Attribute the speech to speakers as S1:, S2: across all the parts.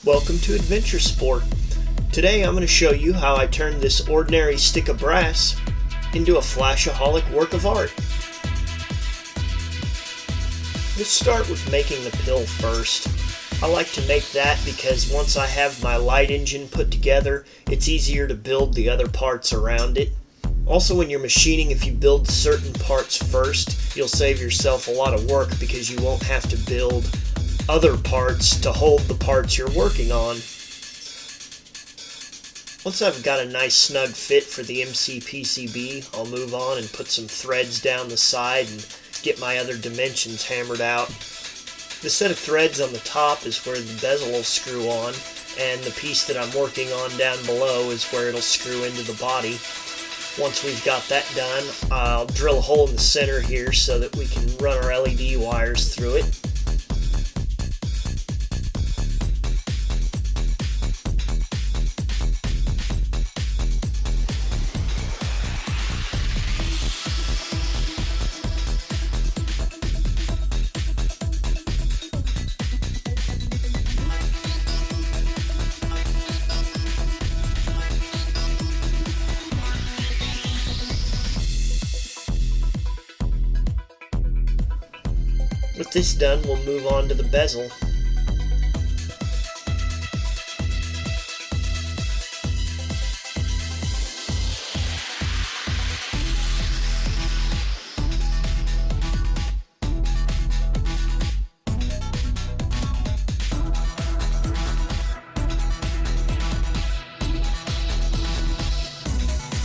S1: Welcome to Adventure Sport. Today I'm going to show you how I turned this ordinary stick of brass into a flashaholic work of art. Let's start with making the pill first. I like to make that because once I have my light engine put together, it's easier to build the other parts around it. Also, when you're machining, if you build certain parts first, you'll save yourself a lot of work because you won't have to build other parts to hold the parts you're working on. Once I've got a nice snug fit for the MC PCB, I'll move on and put some threads down the side and get my other dimensions hammered out. The set of threads on the top is where the bezel will screw on, and the piece that I'm working on down below is where it'll screw into the body. Once we've got that done, I'll drill a hole in the center here so that we can run our LED wires through it. With this done, we'll move on to the bezel.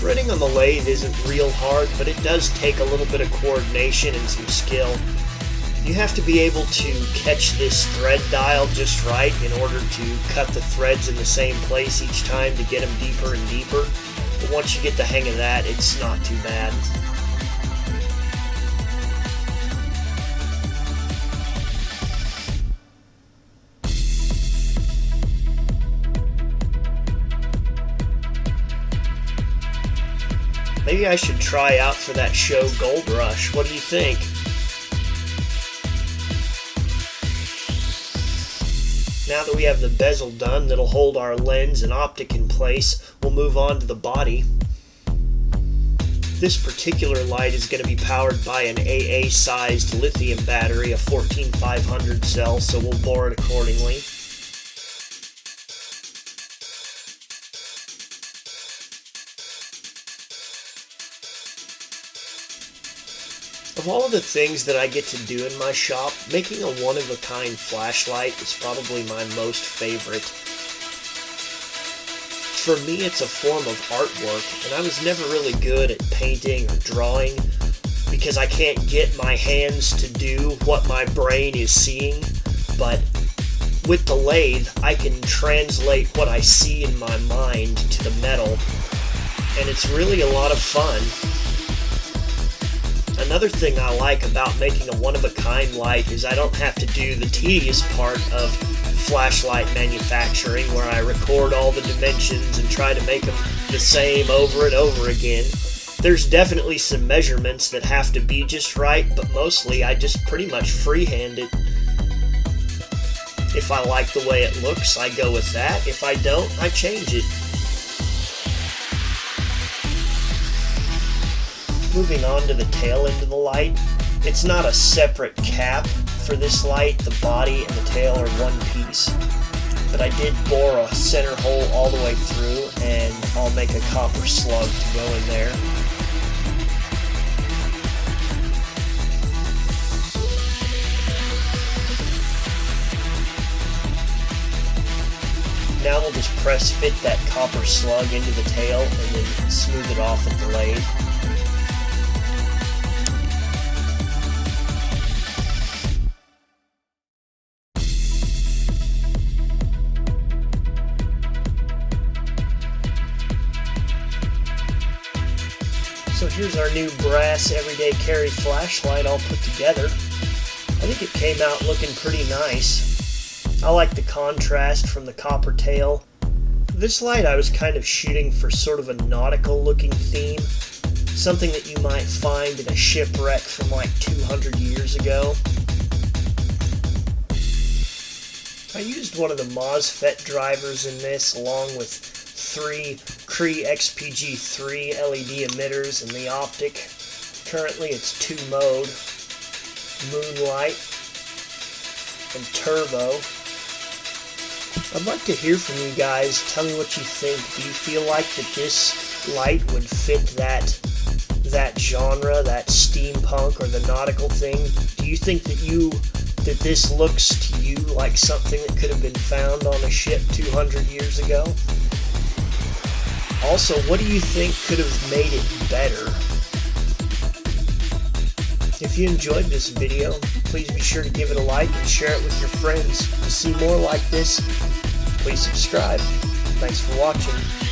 S1: Threading on the lathe isn't real hard, but it does take a little bit of coordination and some skill. You have to be able to catch this thread dial just right in order to cut the threads in the same place each time to get them deeper and deeper. But once you get the hang of that, it's not too bad. Maybe I should try out for that show Gold Rush. What do you think? Now that we have the bezel done that'll hold our lens and optic in place, we'll move on to the body. This particular light is going to be powered by an AA-sized lithium battery, a 14500 cell, so we'll bore it accordingly. Of all of the things that I get to do in my shop, making a one-of-a-kind flashlight is probably my most favorite. For me, it's a form of artwork, and I was never really good at painting or drawing because I can't get my hands to do what my brain is seeing, but with the lathe, I can translate what I see in my mind to the metal, and it's really a lot of fun. Another thing I like about making a one-of-a-kind light is I don't have to do the tedious part of flashlight manufacturing where I record all the dimensions and try to make them the same over and over again. There's definitely some measurements that have to be just right, but mostly I just pretty much freehand it. If I like the way it looks, I go with that. If I don't, I change it. Moving on to the tail end of the light, it's not a separate cap for this light. The body and the tail are one piece, but I did bore a center hole all the way through, and I'll make a copper slug to go in there. Now we'll just press fit that copper slug into the tail and then smooth it off with the lathe. So here's our new brass everyday carry flashlight all put together. I think it came out looking pretty nice. I like the contrast from the copper tail. This light I was kind of shooting for sort of a nautical looking theme, something that you might find in a shipwreck from like 200 years ago. I I used one of the MOSFET drivers in this, along with 3 Cree XPG3 LED emitters and the optic. Currently it's 2-mode, Moonlight, and Turbo. I'd like to hear from you guys. Tell me what you think. Do you feel like that this light would fit that genre, that steampunk or the nautical thing? Do you think that this looks to you like something that could have been found on a ship 200 years ago? Also, what do you think could have made it better? If you enjoyed this video, please be sure to give it a like and share it with your friends. To see more like this, please subscribe. Thanks for watching.